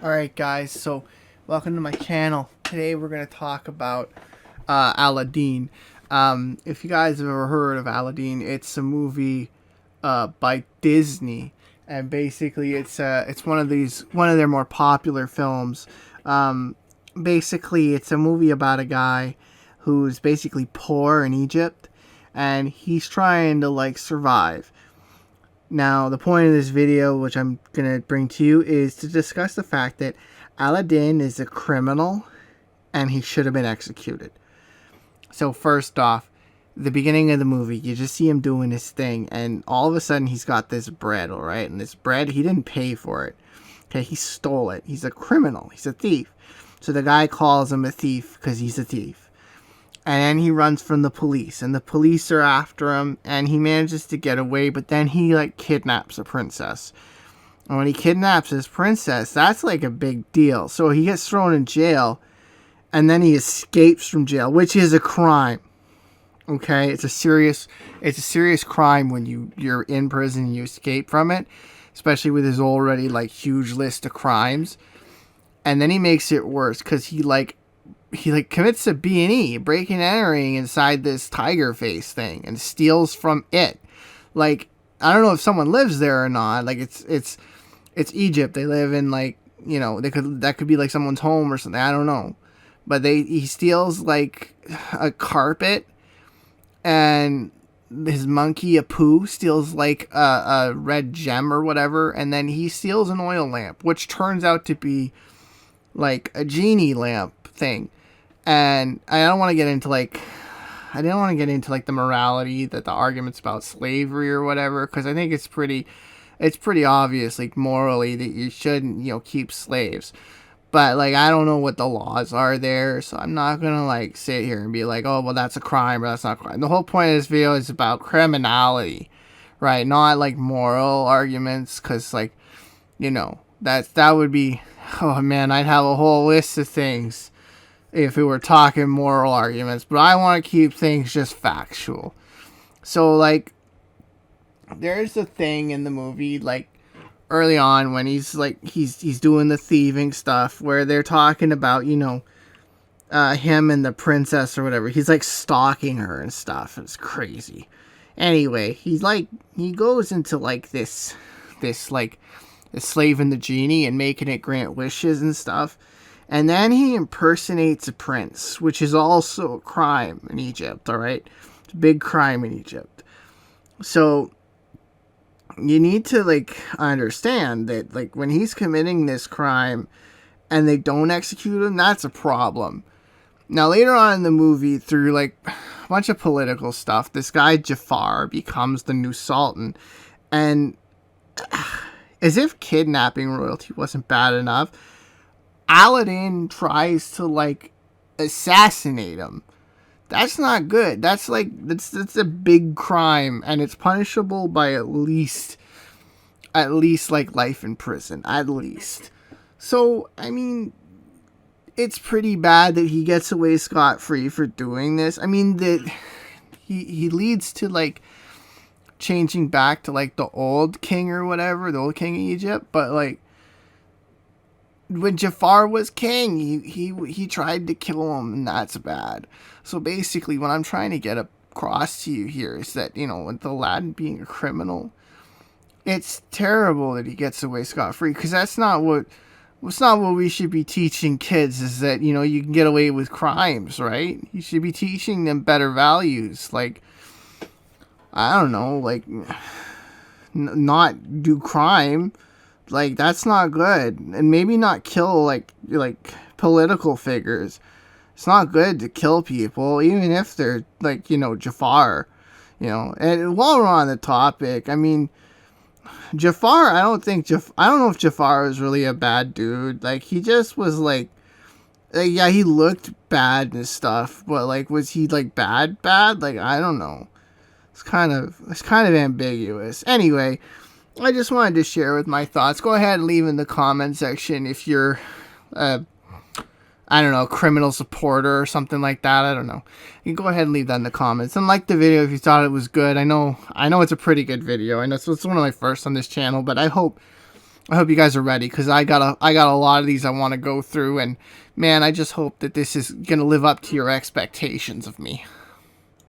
Alright guys, so welcome to my channel. Today we're going to talk about Aladeen. If you guys have ever heard of Aladeen, it's a movie by Disney, and basically it's one of their more popular films. Basically it's a movie about a guy who's basically poor in Egypt, and he's trying to like survive. Now, the point of this video, which I'm going to bring to you, is to discuss the fact that Aladeen is a criminal and he should have been executed. So first off, the beginning of the movie, you just see him doing his thing, and all of a sudden he's got this bread, alright? And this bread, he didn't pay for it. Okay, he stole it. He's a criminal. He's a thief. So the guy calls him a thief because he's a thief. And then he runs from the police, and the police are after him, and he manages to get away, but then he, like, kidnaps a princess. And when he kidnaps his princess, that's, like, a big deal. So he gets thrown in jail, and then he escapes from jail, which is a crime. Okay? It's a serious crime when you're in prison and you escape from it, especially with his already, like, huge list of crimes. And then he makes it worse, because he commits a B&E, breaking and entering inside this tiger face thing, and steals from it. Like, I don't know if someone lives there or not. Like, it's Egypt. They live in, like, you know, that could be like someone's home or something. I don't know. But he steals like a carpet, and his monkey Apu steals like a red gem or whatever, and then he steals an oil lamp, which turns out to be like a genie lamp thing. And I didn't want to get into like the morality, that the arguments about slavery or whatever, because I think it's pretty obvious, like, morally, that you shouldn't, you know, keep slaves. But like, I don't know what the laws are there, so I'm not gonna like sit here and be like, oh well, that's a crime or that's not a crime. The whole point of this video is about criminality, right? Not like moral arguments, because like, you know, that would be, oh man, I'd have a whole list of things if we were talking moral arguments, but I want to keep things just factual. So, like, there's a thing in the movie, like, early on when he's doing the thieving stuff, where they're talking about, you know, him and the princess or whatever. He's, like, stalking her and stuff. It's crazy. Anyway, he goes into, like, this slave and the genie and making it grant wishes and stuff. And then he impersonates a prince, which is also a crime in Egypt, alright? It's a big crime in Egypt. So, you need to, like, understand that, like, when he's committing this crime and they don't execute him, that's a problem. Now, later on in the movie, through, like, a bunch of political stuff, this guy Jafar becomes the new sultan. And as if kidnapping royalty wasn't bad enough, Aladeen tries to, like, assassinate him. That's not good. That's a big crime, and it's punishable by at least like life in prison, at least. So, I mean, it's pretty bad that he gets away scot-free for doing this. I mean, that he leads to, like, changing back to, like, the old king or whatever, the old king of Egypt, but, like, when Jafar was king, he tried to kill him, and that's bad. So basically, what I'm trying to get across to you here is that, you know, with Aladdin being a criminal, it's terrible that he gets away scot-free, because that's not what we should be teaching kids, is that, you know, you can get away with crimes, right? You should be teaching them better values, like, I don't know, like, not do crime. Like, that's not good. And maybe not kill, like political figures. It's not good to kill people, even if they're, like, you know, Jafar. You know, and while we're on the topic, I mean, Jafar, I don't know if Jafar was really a bad dude. Like, he just was, like, yeah, he looked bad and stuff, but, like, was he, like, bad? Like, I don't know. It's kind of ambiguous. Anyway, I just wanted to share with my thoughts. Go ahead and leave in the comment section if you're, I don't know, criminal supporter or something like that. I don't know. You can go ahead and leave that in the comments. And like the video if you thought it was good. I know it's a pretty good video. I know it's one of my first on this channel, but I hope I hope you guys are ready, because I got a lot of these I want to go through, and man, I just hope that this is gonna live up to your expectations of me.